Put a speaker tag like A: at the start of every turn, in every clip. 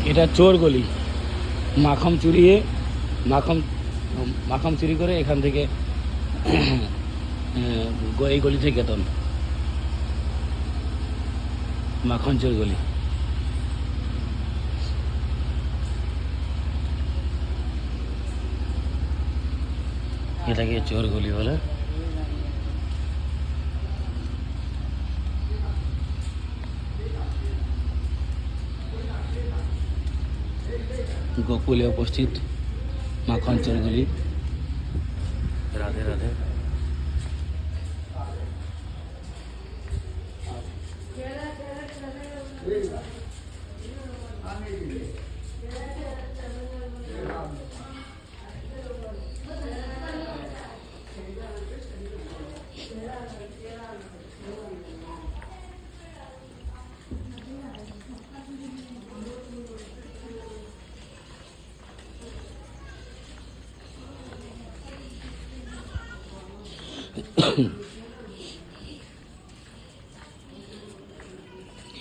A: এটা চোর গলি। মাখন চুরিয়ে মাখন চুরি করে এখান থেকে এই গলি থেকে গেতন মাখন চোর গলি। এটাকে চোর গলি বলে। গোকুলে উপস্থিত মাখন চোর গলি। রাধে রাধে।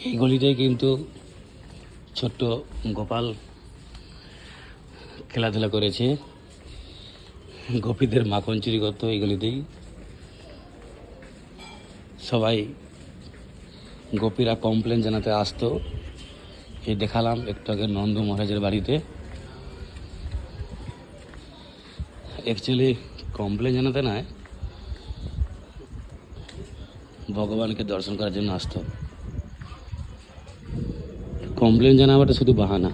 A: এই গলিটাই কিন্তু ছোট্ট গোপাল খেলাধুলা করেছে। গোপীদের মাখন চুরি করতো এই গলিতেই। সবাই গোপীরা কমপ্লেন জানাতে আসতো। এই দেখালাম একটু আগে নন্দ মহারাজের বাড়িতে। অ্যাকচুয়ালি কমপ্লেন জানাতে নয়, ভগবানকে দর্শন করার জন্য আসতো। কমপ্লেন জানাবাটা শুধু বাহানা।